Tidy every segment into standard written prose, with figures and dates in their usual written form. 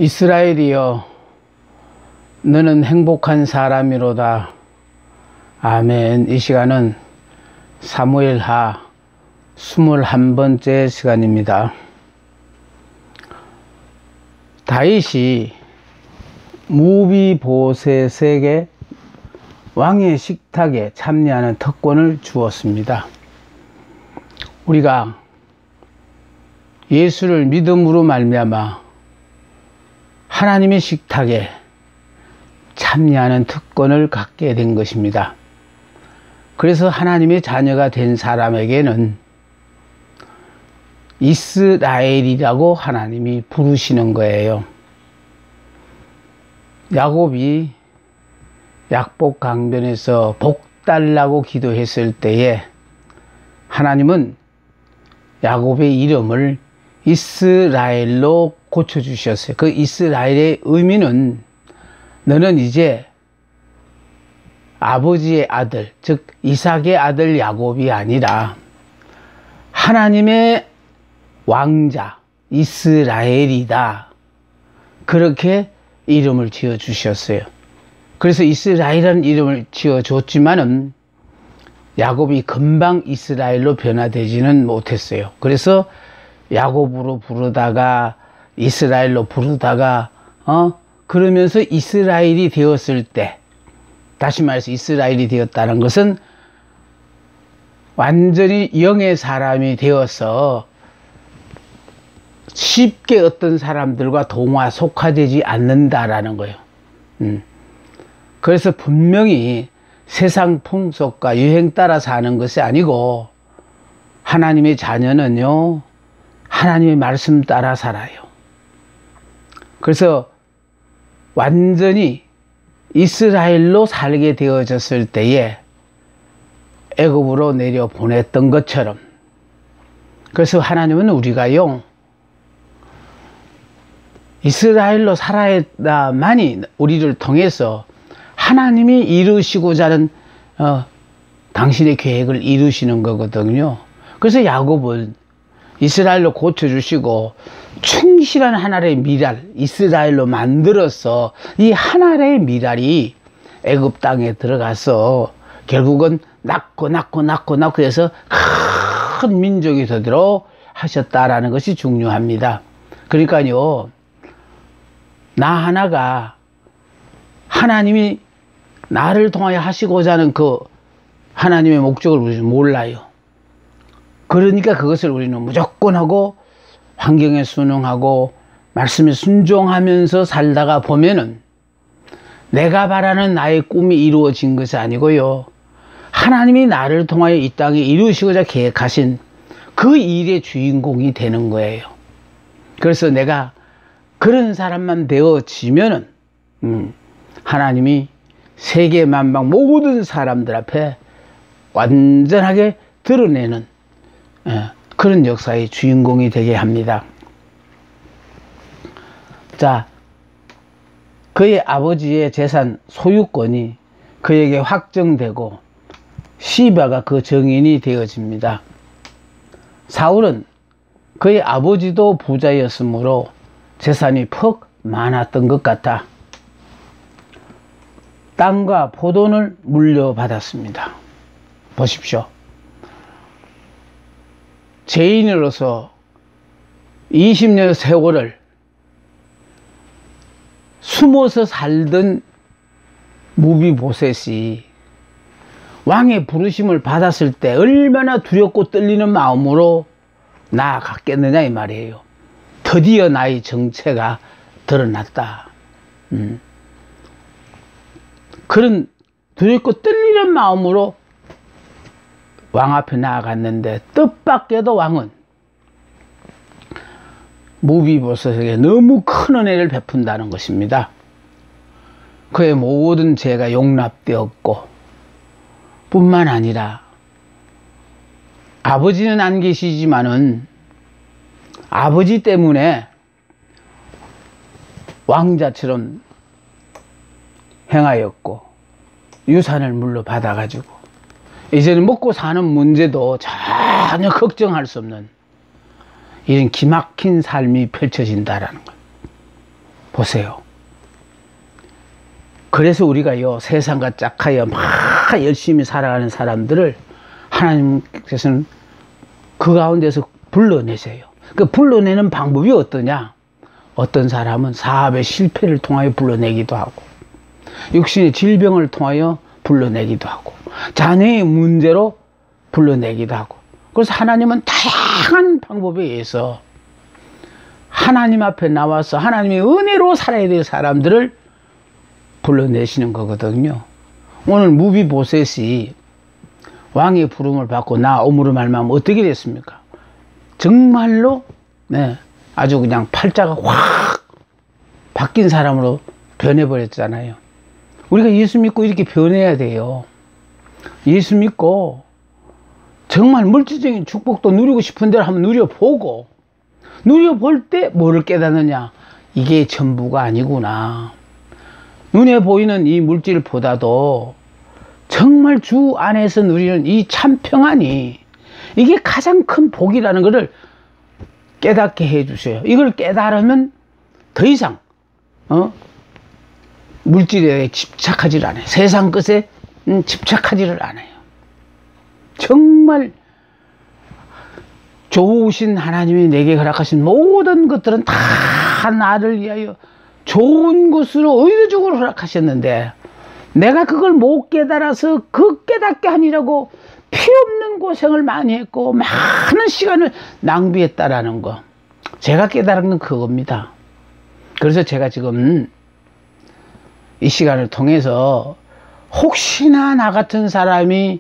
이스라엘이여, 너는 행복한 사람이로다. 아멘. 이 시간은 사무엘하 21번째 시간입니다. 다윗이 무비보셋에게 왕의 식탁에 참여하는 특권을 주었습니다. 우리가 예수를 믿음으로 말미암아 하나님의 식탁에 참여하는 특권을 갖게 된 것입니다. 그래서 하나님의 자녀가 된 사람에게는 이스라엘이라고 하나님이 부르시는 거예요. 야곱이 약복 강변에서 복 달라고 기도했을 때에 하나님은 야곱의 이름을 이스라엘로 고쳐주셨어요. 그 이스라엘의 의미는 너는 이제 아버지의 아들, 즉 이삭의 아들 야곱이 아니라 하나님의 왕자 이스라엘이다. 그렇게 이름을 지어주셨어요. 그래서 이스라엘이라는 이름을 지어줬지만은 야곱이 금방 이스라엘로 변화되지는 못했어요. 그래서 야곱으로 부르다가 이스라엘로 부르다가 그러면서 이스라엘이 되었을 때, 다시 말해서 이스라엘이 되었다는 것은 완전히 영의 사람이 되어서 쉽게 어떤 사람들과 속화되지 않는다라는 거예요. 그래서 분명히 세상 풍속과 유행 따라 사는 것이 아니고 하나님의 자녀는요, 하나님의 말씀 따라 살아요. 그래서 완전히 이스라엘로 살게 되어졌을 때에 애굽으로 내려 보냈던 것처럼, 그래서 하나님은 우리가요 이스라엘로 살아야만이 우리를 통해서 하나님이 이루시고자 하는 당신의 계획을 이루시는 거거든요. 그래서 야곱은 이스라엘로 고쳐주시고 충실한 하나님의 미랄 이스라엘로 만들어서 이 하나님의 미랄이 애굽 땅에 들어가서 결국은 낳고 해서 큰 민족이 되도록 하셨다라는 것이 중요합니다. 그러니까요, 나 하나가 하나님이 나를 통하여 하시고자 하는 그 하나님의 목적을 우리는 몰라요. 그러니까 그것을 우리는 무조건 하고 환경에 순응하고 말씀에 순종하면서 살다가 보면은 내가 바라는 나의 꿈이 이루어진 것이 아니고요, 하나님이 나를 통하여 이 땅에 이루시고자 계획하신 그 일의 주인공이 되는 거예요. 그래서 내가 그런 사람만 되어지면은 하나님이 세계 만방 모든 사람들 앞에 완전하게 드러내는 그런 역사의 주인공이 되게 합니다. 자, 그의 아버지의 재산 소유권이 그에게 확정되고 시바가 그 정인이 되어집니다. 사울은 그의 아버지도 부자였으므로 재산이 퍽 많았던 것 같아 땅과 포도를 물려받았습니다. 보십시오. 죄인으로서 20년 세월을 숨어서 살던 무비보셋이 왕의 부르심을 받았을 때 얼마나 두렵고 떨리는 마음으로 나아갔겠느냐 이 말이에요. 드디어 나의 정체가 드러났다. 그런 두렵고 떨리는 마음으로 왕 앞에 나아갔는데, 뜻밖에도 왕은 무비보셋에게 너무 큰 은혜를 베푼다는 것입니다. 그의 모든 죄가 용납되었고, 뿐만 아니라 아버지는 안 계시지만은 아버지 때문에 왕자처럼 행하였고 유산을 물려받아 가지고 이제는 먹고 사는 문제도 전혀 걱정할 수 없는 이런 기막힌 삶이 펼쳐진다라는 것. 보세요. 그래서 우리가요, 세상과 짝하여 막 열심히 살아가는 사람들을 하나님께서는 그 가운데서 불러내세요. 그 불러내는 방법이 어떠냐? 어떤 사람은 사업의 실패를 통하여 불러내기도 하고, 육신의 질병을 통하여 불러내기도 하고, 자녀의 문제로 불러내기도 하고. 그래서 하나님은 다양한 방법에 의해서 하나님 앞에 나와서 하나님의 은혜로 살아야 될 사람들을 불러내시는 거거든요. 오늘 무비보셋이 왕의 부름을 받고 나옴으로 말미암아 어떻게 됐습니까? 정말로 아주 그냥 팔자가 확 바뀐 사람으로 변해버렸잖아요. 우리가 예수 믿고 이렇게 변해야 돼요. 예수 믿고 정말 물질적인 축복도 누리고 싶은 대로 한번 누려보고, 누려볼 때 뭐를 깨닫느냐? 이게 전부가 아니구나. 눈에 보이는 이 물질보다도 정말 주 안에서 누리는 이 참 평안이, 이게 가장 큰 복이라는 것을 깨닫게 해 주세요. 이걸 깨달으면 더 이상 물질에 집착하지를 않아요. 세상 것에 집착하지를 않아요. 정말 좋으신 하나님이 내게 허락하신 모든 것들은 다 나를 위하여 좋은 것으로 의도적으로 허락하셨는데, 내가 그걸 못 깨달아서 그 깨닫게 하니라고 필요없는 고생을 많이 했고 많은 시간을 낭비했다라는 거, 제가 깨달은 건 그겁니다. 그래서 제가 지금 이 시간을 통해서 혹시나 나 같은 사람이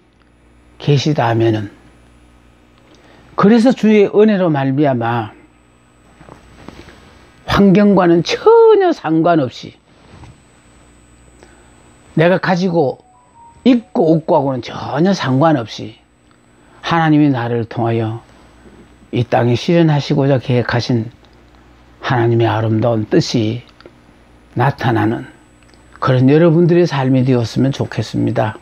계시다 하면은, 그래서 주의 은혜로 말미암아 환경과는 전혀 상관없이, 내가 가지고 있고 없고하고는 전혀 상관없이 하나님이 나를 통하여 이 땅에 실현하시고자 계획하신 하나님의 아름다운 뜻이 나타나는 그런 여러분들의 삶이 되었으면 좋겠습니다.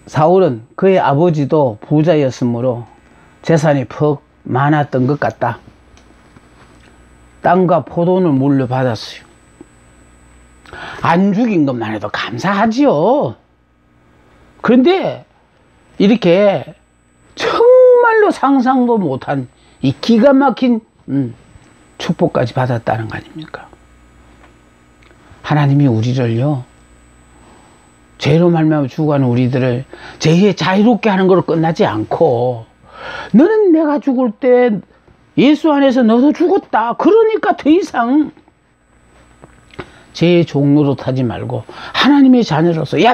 사울은 그의 아버지도 부자였으므로 재산이 퍽 많았던 것 같다. 땅과 포도는 물려받았어요. 안 죽인 것만 해도 감사하지요. 그런데 이렇게 정말로 상상도 못한 이 기가 막힌 축복까지 받았다는 거 아닙니까? 하나님이 우리를요, 죄로 말미암아 죽어가는 우리들을 죄에 자유롭게 하는 걸로 끝나지 않고, 너는 내가 죽을 때 예수 안에서 너도 죽었다, 그러니까 더 이상 죄의 종로로 타지 말고 하나님의 자녀로서, 야,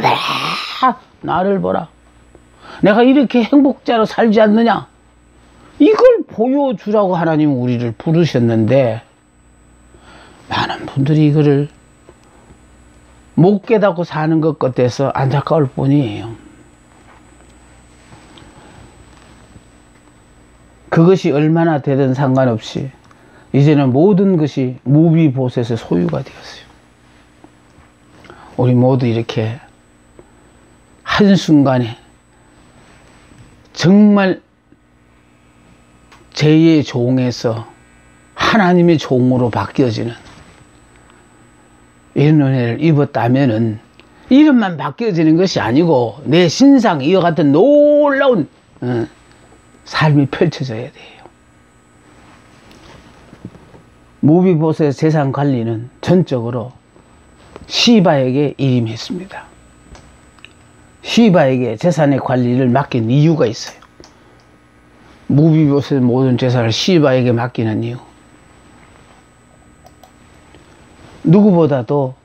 나를 보라, 내가 이렇게 행복자로 살지 않느냐, 이걸 보여주라고 하나님은 우리를 부르셨는데, 많은 분들이 이거를 못 깨닫고 사는 것 같아서 안타까울 뿐이에요. 그것이 얼마나 되든 상관없이 이제는 모든 것이 무비보셋의 소유가 되었어요. 우리 모두 이렇게 한순간에 정말 죄의 종에서 하나님의 종으로 바뀌어지는 이런 은혜를 입었다면은, 이름만 바뀌어지는 것이 아니고 내 신상, 이와 같은 놀라운 삶이 펼쳐져야 돼요. 무비보셋의 재산 관리는 전적으로 시바에게 일임했습니다. 시바에게 재산의 관리를 맡긴 이유가 있어요. 무비보셋의 모든 재산을 시바에게 맡기는 이유, 누구보다도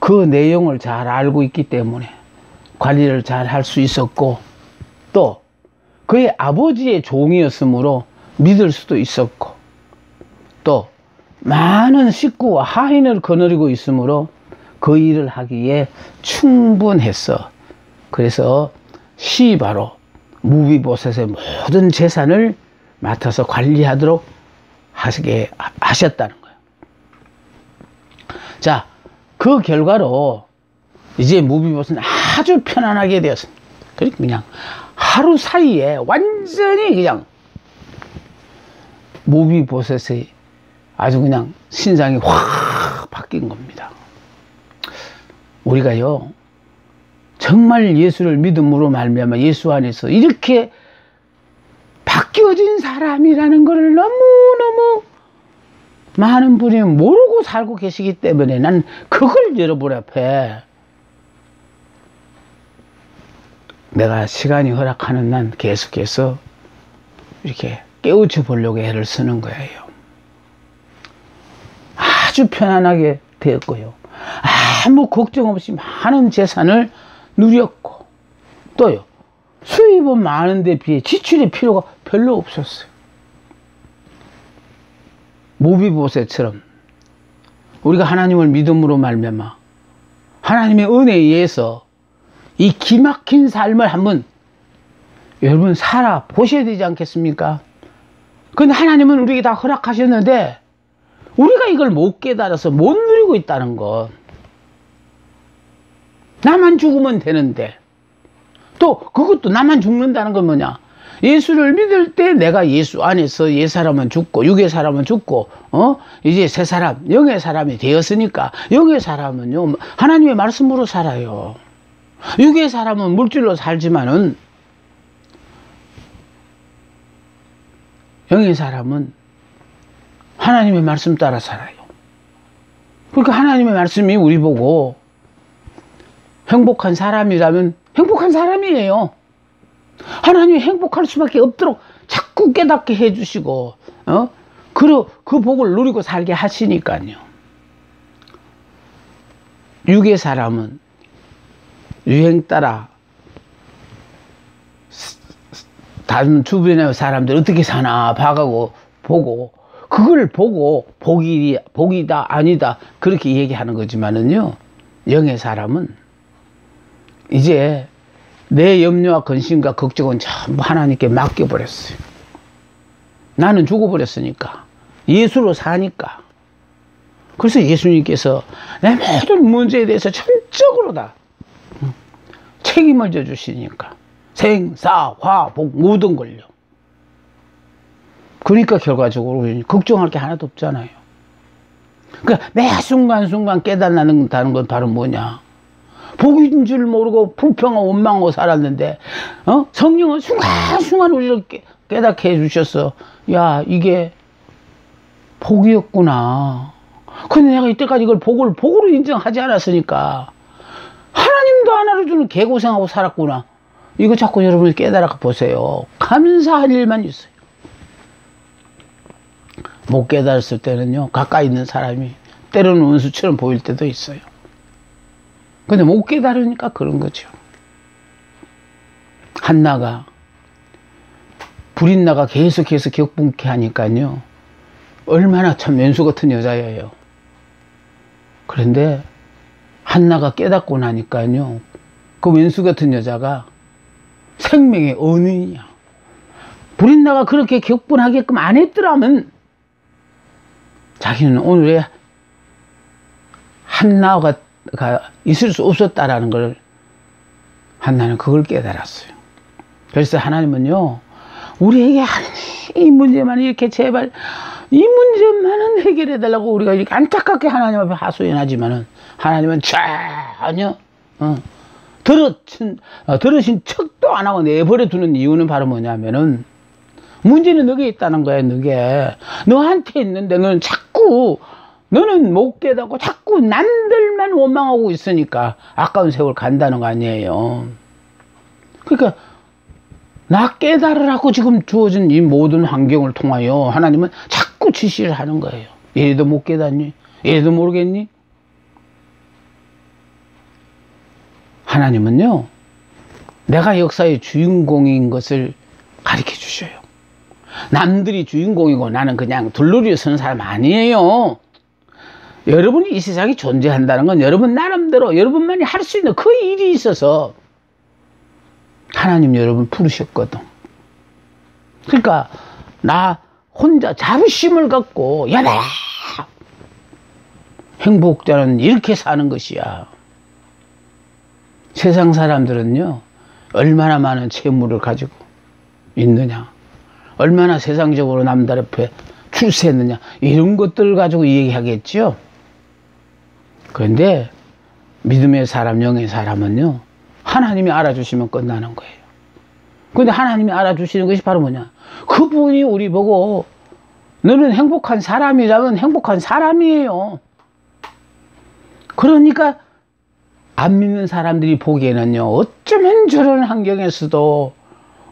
그 내용을 잘 알고 있기 때문에 관리를 잘 할 수 있었고, 또 그의 아버지의 종이었으므로 믿을 수도 있었고, 또 많은 식구와 하인을 거느리고 있으므로 그 일을 하기에 충분했어. 그래서 시바로 무비보셋의 모든 재산을 맡아서 관리하도록 하시게 하셨다는 거예요. 자, 그 결과로 이제 무비보셋은 아주 편안하게 되었습니다. 그냥 하루 사이에 완전히 그냥 무비보셋의 아주 그냥 신상이 확 바뀐 겁니다. 우리가요, 정말 예수를 믿음으로 말미암아 예수 안에서 이렇게 바뀌어진 사람이라는 것을 너무너무 많은 분이 모르고 살고 계시기 때문에 난 그걸 여러분 앞에 내가 시간이 허락하는 난 계속해서 이렇게 깨우쳐 보려고 애를 쓰는 거예요. 아주 편안하게 되었고요. 아무 걱정 없이 많은 재산을 누렸고, 또요, 수입은 많은데 비해 지출의 필요가 별로 없었어요. 모비보셋처럼 우리가 하나님을 믿음으로 말미암아 하나님의 은혜에 의해서 이 기막힌 삶을 한번 여러분 살아 보셔야 되지 않겠습니까? 근데 하나님은 우리에게 다 허락하셨는데 우리가 이걸 못 깨달아서 못 누리고 있다는 것. 나만 죽으면 되는데, 또 그것도 나만 죽는다는 건 뭐냐? 예수를 믿을 때 내가 예수 안에서 옛 사람은 죽고 육의 사람은 죽고 이제 새 사람 영의 사람이 되었으니까, 영의 사람은요 하나님의 말씀으로 살아요. 육의 사람은 물질로 살지만은 영의 사람은 하나님의 말씀 따라 살아요. 그러니까 하나님의 말씀이 우리 보고 행복한 사람이라면 행복한 사람이에요. 하나님이 행복할 수밖에 없도록 자꾸 깨닫게 해주시고, 그 복을 누리고 살게 하시니까요. 육의 사람은 유행 따라 다른 주변의 사람들 어떻게 사나 봐가고 보고, 그걸 보고 복이다 아니다 그렇게 얘기하는 거지만은요, 영의 사람은 이제 내 염려와 근심과 걱정은 전부 하나님께 맡겨버렸어요. 나는 죽어버렸으니까, 예수로 사니까. 그래서 예수님께서 내 모든 문제에 대해서 전적으로 다 책임을 져주시니까 생사화복 모든 걸요. 그러니까 결과적으로 우리는 걱정할 게 하나도 없잖아요. 그러니까 매 순간순간 깨달는다는 건 바로 뭐냐? 복인 줄 모르고 불평하고 원망하고 살았는데 성령은 순간순간 우리를 깨닫게 해주셔서, 야, 이게 복이었구나. 근데 내가 이때까지 이걸 복으로 인정하지 않았으니까 하나님도 안 알아주는 개고생하고 살았구나. 이거 자꾸 여러분이 깨달아 보세요. 감사할 일만 있어요. 못 깨달았을 때는요, 가까이 있는 사람이 때로는 원수처럼 보일 때도 있어요. 근데 못 깨달으니까 그런 거죠. 한나가, 불인나가 계속해서 격분케 하니까요, 얼마나 참 왼수 같은 여자예요. 그런데 한나가 깨닫고 나니까요, 그 왼수 같은 여자가 생명의 은인이야. 불인나가 그렇게 격분하게끔 안 했더라면 자기는 오늘의 한나가 있을 수 없었다라는 걸 한나는 그걸 깨달았어요. 그래서 하나님은요, 우리에게 이 문제만 이렇게 제발 이 문제만은 해결해 달라고 우리가 이렇게 안타깝게 하나님 앞에 하소연하지만은 하나님은 전혀 들으신 척도 안 하고 내버려 두는 이유는 바로 뭐냐면은 문제는 너게 있다는 거야. 너게 너한테 있는데 너는 못 깨닫고 자꾸 남들만 원망하고 있으니까 아까운 세월 간다는 거 아니에요. 그러니까 나 깨달으라고 지금 주어진 이 모든 환경을 통하여 하나님은 자꾸 지시를 하는 거예요. 얘도 못 깨닫니? 얘도 모르겠니? 하나님은요, 내가 역사의 주인공인 것을 가르쳐 주셔요. 남들이 주인공이고 나는 그냥 둘러리에 서는 사람 아니에요. 여러분이 이 세상에 존재한다는 건 여러분 나름대로 여러분만이 할 수 있는 그 일이 있어서 하나님 여러분 부르셨거든. 그러니까 나 혼자 자부심을 갖고 야다 행복자는 이렇게 사는 것이야. 세상 사람들은요, 얼마나 많은 채무를 가지고 있느냐, 얼마나 세상적으로 남들 앞에 출세했느냐, 이런 것들 가지고 얘기하겠죠. 그런데 믿음의 사람, 영의 사람은요, 하나님이 알아주시면 끝나는 거예요. 그런데 하나님이 알아주시는 것이 바로 뭐냐, 그분이 우리 보고 너는 행복한 사람이라면 행복한 사람이에요. 그러니까 안 믿는 사람들이 보기에는요, 어쩌면 저런 환경에서도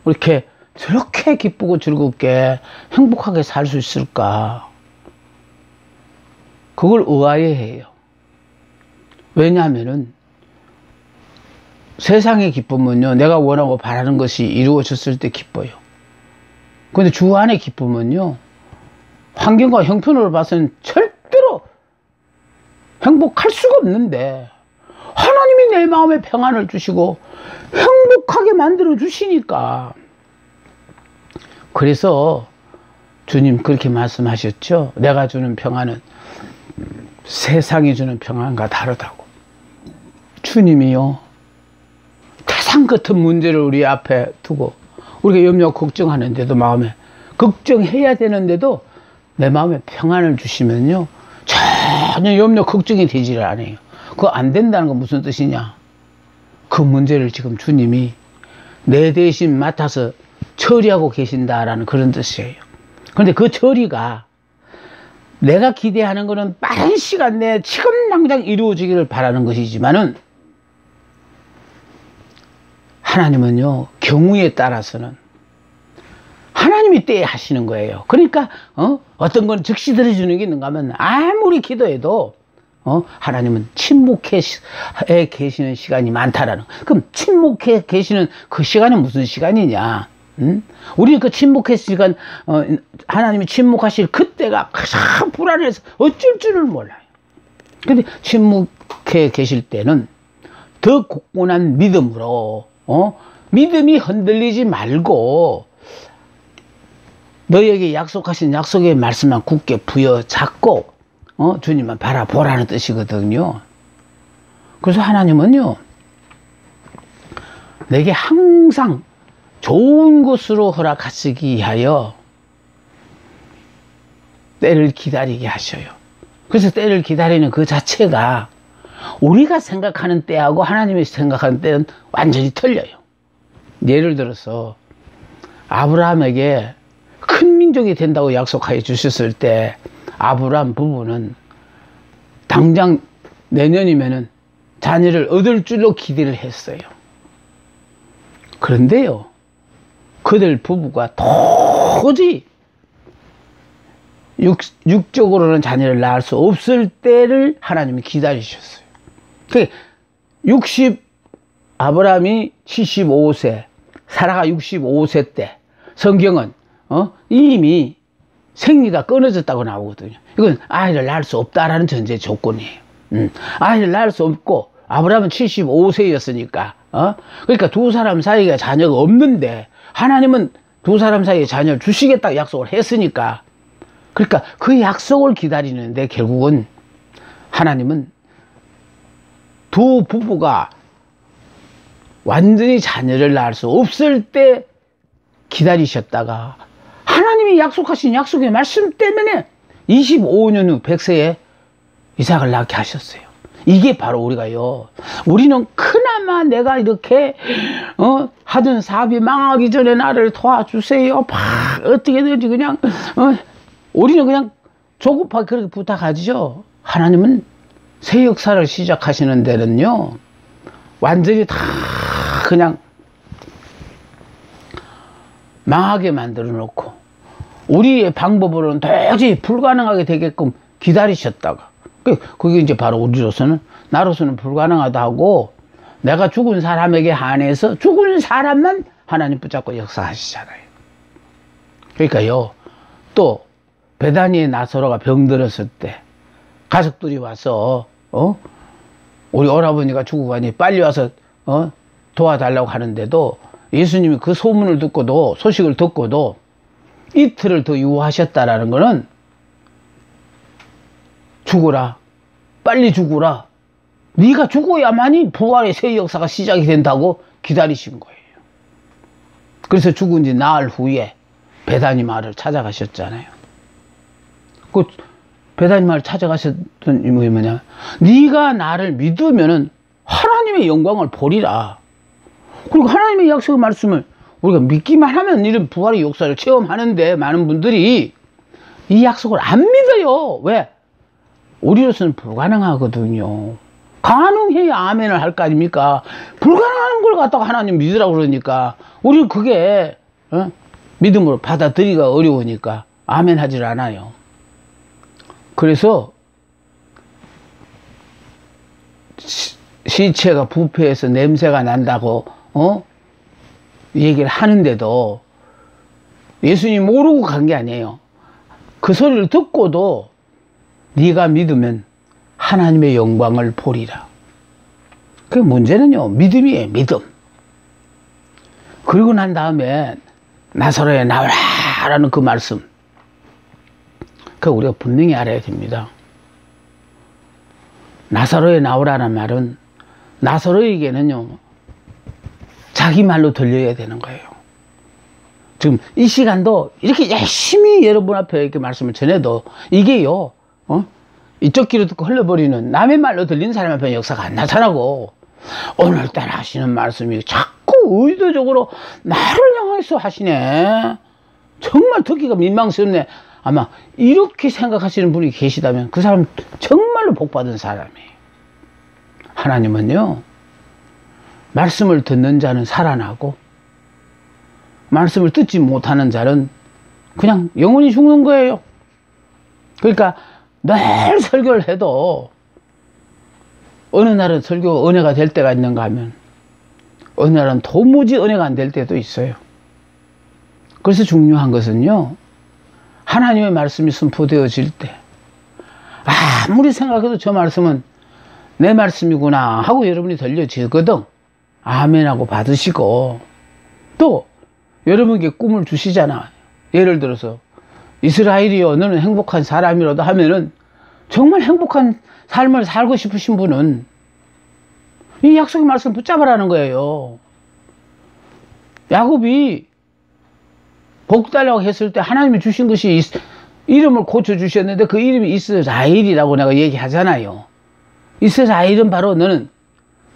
이렇게 저렇게 기쁘고 즐겁게 행복하게 살 수 있을까, 그걸 의아해해요. 왜냐하면은 세상의 기쁨은요, 내가 원하고 바라는 것이 이루어졌을 때 기뻐요. 그런데 주 안의 기쁨은요, 환경과 형편으로 봐서는 절대로 행복할 수가 없는데 하나님이 내 마음에 평안을 주시고 행복하게 만들어 주시니까. 그래서 주님 그렇게 말씀하셨죠. 내가 주는 평안은 세상이 주는 평안과 다르다고. 주님이요, 태산 같은 문제를 우리 앞에 두고 우리가 염려 걱정하는데도, 마음에 걱정해야 되는데도 내 마음에 평안을 주시면요, 전혀 염려 걱정이 되지를 않아요. 그거 안 된다는 건 무슨 뜻이냐, 그 문제를 지금 주님이 내 대신 맡아서 처리하고 계신다라는 그런 뜻이에요. 그런데 그 처리가 내가 기대하는 거는 빠른 시간 내에 지금 당장 이루어지기를 바라는 것이지만은, 하나님은요, 경우에 따라서는 하나님이 때에 하시는 거예요. 그러니까 어떤 건 즉시 들어주는 게 있는가 하면, 아무리 기도해도 하나님은 침묵해 계시는 시간이 많다라는. 그럼 침묵해 계시는 그 시간은 무슨 시간이냐? 우리는 그 침묵의 시간, 하나님이 침묵하실 그때가 가장 불안해서 어쩔 줄을 몰라요. 근데 침묵해 계실 때는 더 굳건한 믿음으로, 믿음이 흔들리지 말고 너에게 약속하신 약속의 말씀만 굳게 부여잡고 주님만 바라보라는 뜻이거든요. 그래서 하나님은요, 내게 항상 좋은 곳으로 허락하시기 위하여 때를 기다리게 하셔요. 그래서 때를 기다리는 그 자체가 우리가 생각하는 때하고 하나님이 생각하는 때는 완전히 틀려요. 예를 들어서 아브라함에게 큰 민족이 된다고 약속하여 주셨을 때 아브라함 부부는 당장 내년이면은 자녀를 얻을 줄로 기대를 했어요. 그런데요, 그들 부부가 도저히 육적으로는 자녀를 낳을 수 없을 때를 하나님이 기다리셨어요. 아브라함이 75세, 사라가 65세 때 성경은 이미 생리가 끊어졌다고 나오거든요. 이건 아이를 낳을 수 없다라는 전제 조건이에요. 아이를 낳을 수 없고 아브라함은 75세였으니까 그러니까 두 사람 사이에 자녀가 없는데 하나님은 두 사람 사이에 자녀를 주시겠다고 약속을 했으니까, 그러니까 그 약속을 기다리는데 결국은 하나님은 두 부부가 완전히 자녀를 낳을 수 없을 때 기다리셨다가 하나님이 약속하신 약속의 말씀 때문에 25년 후 100세에 이삭을 낳게 하셨어요. 이게 바로 우리가요, 우리는 그나마 내가 이렇게 하던 사업이 망하기 전에 나를 도와주세요, 어떻게든지 그냥 우리는 그냥 조급하게 그렇게 부탁하죠. 하나님은 새 역사를 시작하시는 데는요, 완전히 다 그냥 망하게 만들어 놓고 우리의 방법으로는 도저히 불가능하게 되게끔 기다리셨다가, 그게 이제 바로 우리로서는, 나로서는 불가능하다 하고 내가 죽은 사람에게 한해서 죽은 사람만 하나님 붙잡고 역사하시잖아요. 그러니까요, 또 베다니의 나사로가 병들었을 때 가족들이 와서 우리 오라버니가 죽고 가니 빨리 와서 도와달라고 하는데도 예수님이 그 소문을 듣고도, 소식을 듣고도 이틀을 더 유하셨다라는 거는 죽어라, 빨리 죽어라, 네가 죽어야만이 부활의 새 역사가 시작이 된다고 기다리신 거예요. 그래서 죽은 지 나흘 후에 베다니 마을을 찾아가셨잖아요. 그 베다니마를 찾아가셨던 이유가 뭐냐? 네가 나를 믿으면은 하나님의 영광을 보리라. 그리고 하나님의 약속의 말씀을 우리가 믿기만 하면 이런 부활의 역사를 체험하는데 많은 분들이 이 약속을 안 믿어요. 왜? 우리로서는 불가능하거든요. 가능해야 아멘을 할 거 아닙니까? 불가능한 걸 갖다가 하나님 믿으라고 그러니까 우리는 그게 믿음으로 받아들이기가 어려우니까 아멘 하질 않아요. 그래서 시체가 부패해서 냄새가 난다고 얘기를 하는데도 예수님 모르고 간 게 아니에요. 그 소리를 듣고도 네가 믿으면 하나님의 영광을 보리라. 그 문제는요, 믿음이에요. 믿음. 그리고 난 다음에 나사로에 나오라 라는 그 말씀, 그 우리가 분명히 알아야 됩니다. 나사로에 나오라는 말은 나사로에게는요 자기 말로 들려야 되는 거예요. 지금 이 시간도 이렇게 열심히 여러분 앞에 이렇게 말씀을 전해도 이게요 이쪽 귀로 듣고 흘러버리는 남의 말로 들리는 사람 앞에 역사가 안 나타나고, 오늘따라 하시는 말씀이 자꾸 의도적으로 나를 향해서 하시네. 정말 듣기가 민망스럽네. 아마 이렇게 생각하시는 분이 계시다면 그 사람 정말로 복받은 사람이에요. 하나님은요 말씀을 듣는 자는 살아나고 말씀을 듣지 못하는 자는 그냥 영원히 죽는 거예요. 그러니까 늘 설교를 해도 어느 날은 설교가 은혜가 될 때가 있는가 하면 어느 날은 도무지 은혜가 안 될 때도 있어요. 그래서 중요한 것은요 하나님의 말씀이 선포되어질 때 아무리 생각해도 저 말씀은 내 말씀이구나 하고 여러분이 들려지거든. 아멘하고 받으시고, 또 여러분에게 꿈을 주시잖아. 예를 들어서 이스라엘이여 너는 행복한 사람이라도 하면은 정말 행복한 삶을 살고 싶으신 분은 이 약속의 말씀 붙잡으라는 거예요. 야곱이 복 달라고 했을 때 하나님이 주신 것이 이름을 고쳐주셨는데 그 이름이 이스라엘이라고 내가 얘기하잖아요. 이스라엘은 바로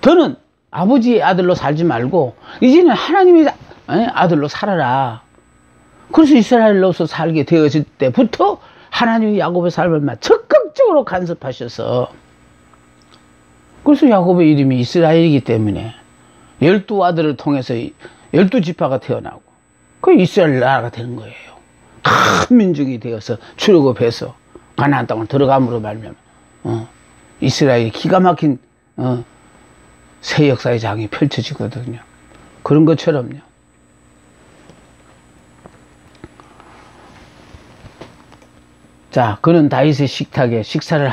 더는 아버지의 아들로 살지 말고 이제는 하나님의 아들로 살아라. 그래서 이스라엘로서 살게 되어질 때부터 하나님이 야곱의 삶을 적극적으로 간섭하셔서, 그래서 야곱의 이름이 이스라엘이기 때문에 12아들을 통해서 12지파가 태어나고 그 이스라엘 나라가 되는 거예요. 큰 민족이 되어서 출애굽해서 가나안 땅을 들어감으로 말미암아 이스라엘이 기가 막힌 새 역사의 장이 펼쳐지거든요. 그런 것처럼요. 자, 그는 다윗의 식탁에 식사를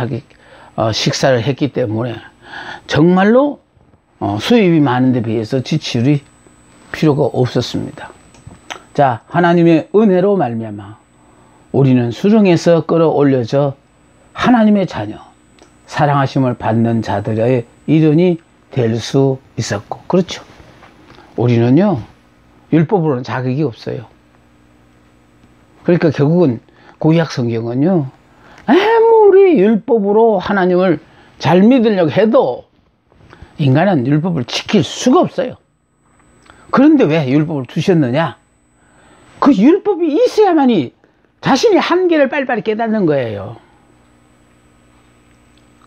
했기 때문에 정말로 수입이 많은 데 비해서 지출이 필요가 없었습니다. 자, 하나님의 은혜로 말미암아 우리는 수렁에서 끌어올려져 하나님의 자녀, 사랑하심을 받는 자들의 일원이 될 수 있었고, 그렇죠. 우리는요 율법으로는 자격이 없어요. 그러니까 결국은 구약 성경은요 아무리 율법으로 하나님을 잘 믿으려고 해도 인간은 율법을 지킬 수가 없어요. 그런데 왜 율법을 주셨느냐? 그 율법이 있어야만이 자신의 한계를 빨리빨리 깨닫는 거예요.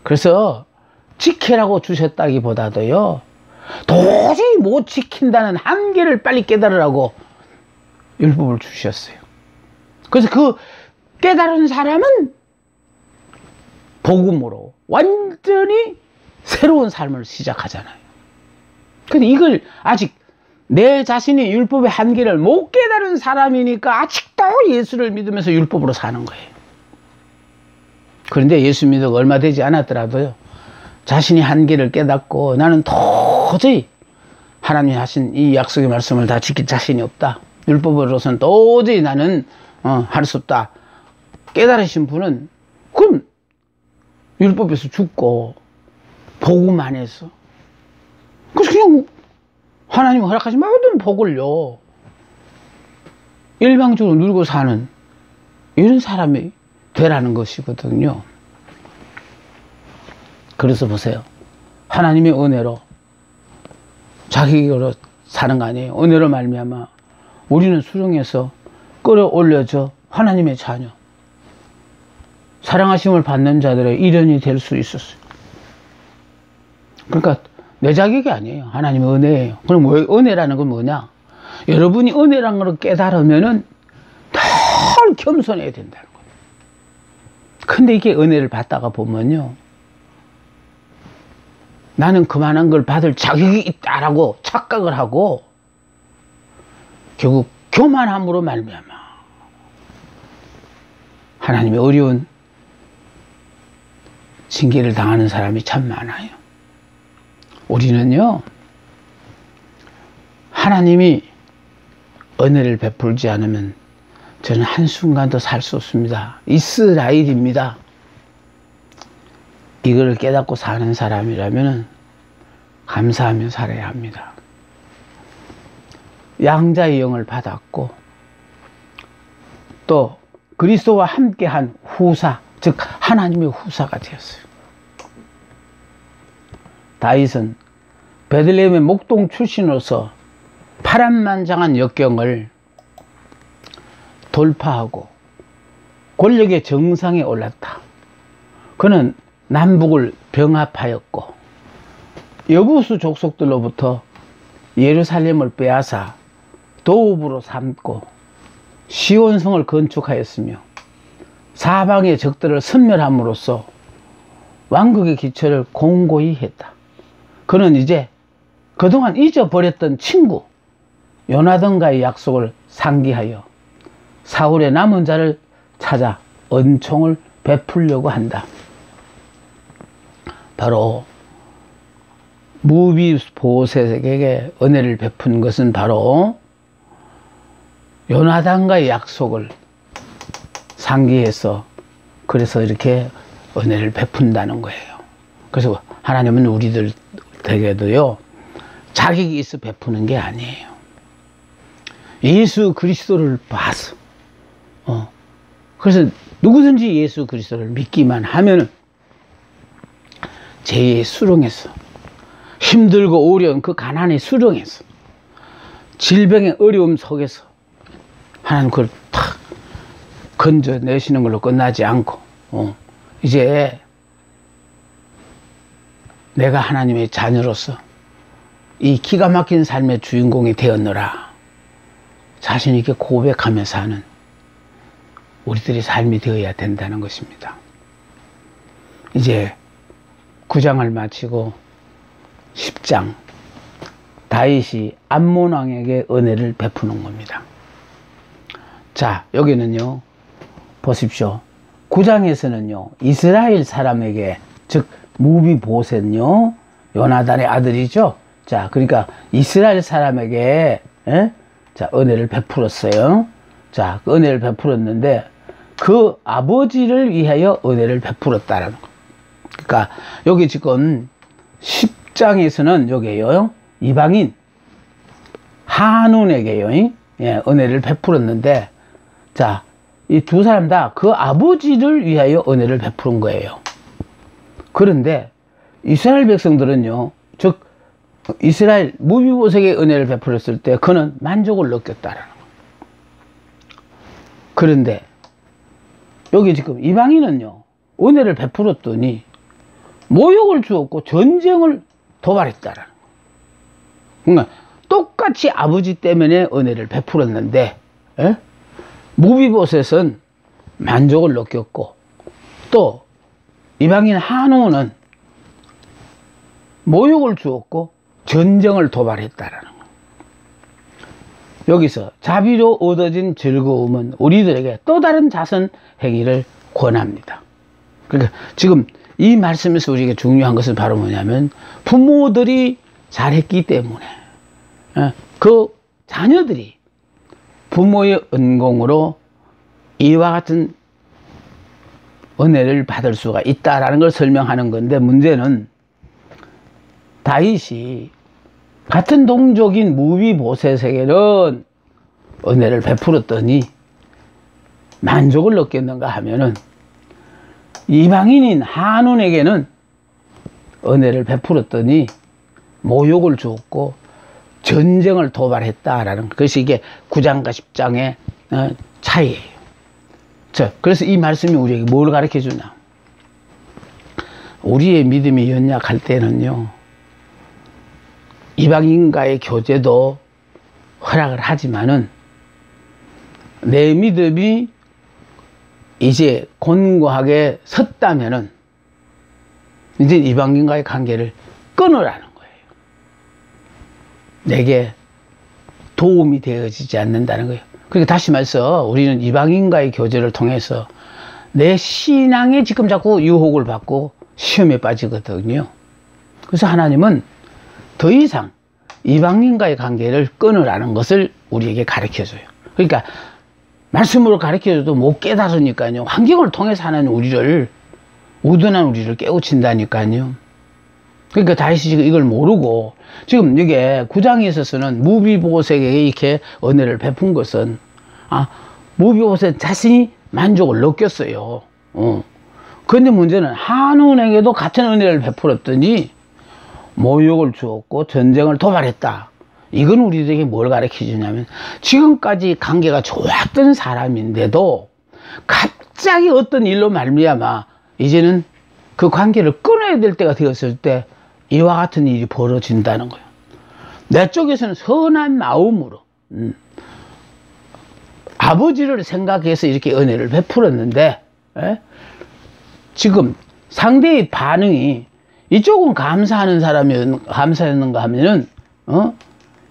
그래서 지키라고 주셨다기보다도요 도저히 못 지킨다는 한계를 빨리 깨달으라고 율법을 주셨어요. 그래서 그 깨달은 사람은 복음으로 완전히 새로운 삶을 시작하잖아요. 근데 이걸 아직 내 자신이 율법의 한계를 못 깨달은 사람이니까 아직도 예수를 믿으면서 율법으로 사는 거예요. 그런데 예수 믿어 얼마 되지 않았더라도요 자신이 한계를 깨닫고 나는 도저히 하나님이 하신 이 약속의 말씀을 다 지킬 자신이 없다, 율법으로서는 도저히 나는 할 수 없다 깨달으신 분은 그럼 율법에서 죽고 복음 안에서 그래서 그냥 하나님 허락하신 모든 복을요 일방적으로 누리고 사는 이런 사람이 되라는 것이거든요. 그래서 보세요. 하나님의 은혜로 자기로 사는 거 아니에요. 은혜로 말미암아 우리는 수렁에서 끌어올려져 하나님의 자녀, 사랑하심을 받는 자들의 일원이 될 수 있었어요. 그러니까 내 자격이 아니에요. 하나님의 은혜예요. 그럼 왜 은혜라는 건 뭐냐? 여러분이 은혜라는 걸 깨달으면은 덜 겸손해야 된다는 거예요. 근데 이게 은혜를 받다가 보면요, 나는 그만한 걸 받을 자격이 있다라고 착각을 하고 결국 교만함으로 말미암아 하나님의 어려운 징계를 당하는 사람이 참 많아요. 우리는요, 하나님이 은혜를 베풀지 않으면 저는 한순간도 살 수 없습니다. 이스라엘입니다. 이거를 깨닫고 사는 사람이라면 감사하며 살아야 합니다. 양자의 영을 받았고 또 그리스도와 함께한 후사, 즉 하나님의 후사가 되었어요. 다윗은 베들레헴의 목동 출신으로서 파란만장한 역경을 돌파하고 권력의 정상에 올랐다. 그는 남북을 병합하였고 여부수 족속들로부터 예루살렘을 빼앗아 도읍으로 삼고 시온성을 건축하였으며 사방의 적들을 섬멸함으로써 왕국의 기초를 공고히 했다. 그는 이제 그동안 잊어버렸던 친구 요나단과의 약속을 상기하여 사울의 남은 자를 찾아 은총을 베풀려고 한다. 바로 무비보셋에게 은혜를 베푼 것은 바로 요나단과의 약속을 상기해서 그래서 이렇게 은혜를 베푼다는 거예요. 그래서 하나님은 우리들에게도요, 자격이 있어 베푸는 게 아니에요. 예수 그리스도를 봐서 그래서 누구든지 예수 그리스도를 믿기만 하면은 죄의 수렁에서, 힘들고 어려운 그 가난의 수렁에서, 질병의 어려움 속에서 하나님 그걸 탁 건져내시는 걸로 끝나지 않고 이제 내가 하나님의 자녀로서 이 기가 막힌 삶의 주인공이 되었노라 자신 있게 고백하며 사는 우리들의 삶이 되어야 된다는 것입니다. 이제 9장을 마치고 10장 다윗이 암몬 왕에게 은혜를 베푸는 겁니다. 자, 여기는요 보십시오. 9장에서는요 이스라엘 사람에게, 즉 무비보셋요 요나단의 아들이죠. 자, 그러니까 이스라엘 사람에게 자, 은혜를 베풀었어요. 자, 그 은혜를 베풀었는데 그 아버지를 위하여 은혜를 베풀었다라는 거. 그러니까 여기 지금 10장에서는 여기에요, 이방인 한운에게요, 예, 은혜를 베풀었는데, 자, 이 두 사람 다 그 아버지를 위하여 은혜를 베푸는 거예요. 그런데 이스라엘 백성들은요, 즉 이스라엘 무비보셋에게 은혜를 베풀었을 때 그는 만족을 느꼈다라는 거예요. 그런데 여기 지금 이방인은요 은혜를 베풀었더니 모욕을 주었고 전쟁을 도발했다라는 거예요. 그러니까 똑같이 아버지 때문에 은혜를 베풀었는데 무비보셋은 만족을 느꼈고 또 이방인 한온은 모욕을 주었고 전쟁을 도발했다라는 거예요. 여기서 자비로 얻어진 즐거움은 우리들에게 또 다른 자선 행위를 권합니다. 그러니까 지금 이 말씀에서 우리에게 중요한 것은 바로 뭐냐면 부모들이 잘했기 때문에 그 자녀들이 부모의 은공으로 이와 같은 은혜를 받을 수가 있다라는 걸 설명하는 건데, 문제는 다윗이 같은 동족인 무비보셋에게는 은혜를 베풀었더니 만족을 느꼈는가 하면은 이방인인 한운에게는 은혜를 베풀었더니 모욕을 주었고 전쟁을 도발했다라는 것이 이게 9장과 10장의 차이예요. 그래서 이 말씀이 우리에게 뭘 가르쳐 주냐? 우리의 믿음이 연약할 때는요, 이방인과의 교제도 허락을 하지만은 내 믿음이 이제 곤고하게 섰다면은 이제 이방인과의 관계를 끊으라는 거예요. 내게 도움이 되어지지 않는다는 거예요. 그러니까 다시 말해서 우리는 이방인과의 교제를 통해서 내 신앙에 지금 자꾸 유혹을 받고 시험에 빠지거든요. 그래서 하나님은 더 이상 이방인과의 관계를 끊으라는 것을 우리에게 가르쳐줘요. 그러니까 말씀으로 가르쳐줘도 못 깨달으니까요. 환경을 통해서 하나님 우리를, 우둔한 우리를 깨우친다니까요. 그러니까 다윗이 지금 이걸 모르고, 지금 이게 9장에 있어서는 무비보셋에게 이렇게 은혜를 베푼 것은, 무비보셋 자신이 만족을 느꼈어요. 그런데 문제는 한운에게도 같은 은혜를 베풀었더니 모욕을 주었고 전쟁을 도발했다. 이건 우리들에게 뭘 가르쳐 주냐면, 지금까지 관계가 좋았던 사람인데도 갑자기 어떤 일로 말미암아 이제는 그 관계를 끊어야 될 때가 되었을 때 이와 같은 일이 벌어진다는 거예요. 내 쪽에서는 선한 마음으로 아버지를 생각해서 이렇게 은혜를 베풀었는데, 지금 상대의 반응이 이쪽은 감사했는가 하면은,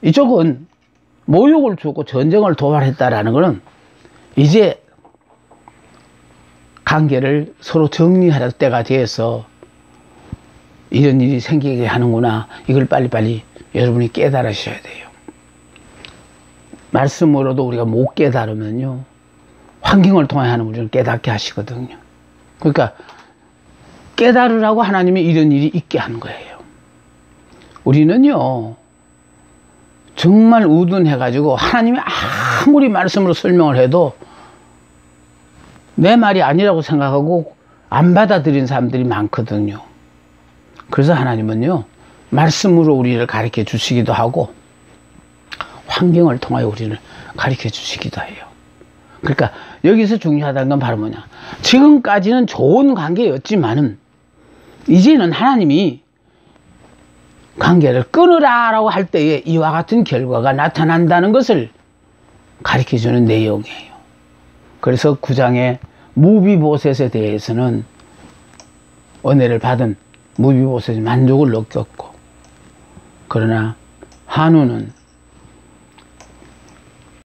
이쪽은 모욕을 주고 전쟁을 도발했다라는 것은 이제 관계를 서로 정리할 때가 돼서 이런 일이 생기게 하는구나. 이걸 빨리빨리 여러분이 깨달으셔야 돼요. 말씀으로도 우리가 못 깨달으면요, 환경을 통해 하는 우리를 깨닫게 하시거든요. 그러니까 깨달으라고 하나님이 이런 일이 있게 한 거예요. 우리는요, 정말 우둔해가지고 하나님이 아무리 말씀으로 설명을 해도 내 말이 아니라고 생각하고 안 받아들인 사람들이 많거든요. 그래서 하나님은요, 말씀으로 우리를 가르쳐 주시기도 하고 환경을 통하여 우리를 가르쳐 주시기도 해요. 그러니까 여기서 중요하다는 건 바로 뭐냐, 지금까지는 좋은 관계였지만은 이제는 하나님이 관계를 끊으라 라고 할 때에 이와 같은 결과가 나타난다는 것을 가르쳐 주는 내용이에요. 그래서 9장의 무비보셋에 대해서는 은혜를 받은 무비보셋이 만족을 느꼈고, 그러나 한우는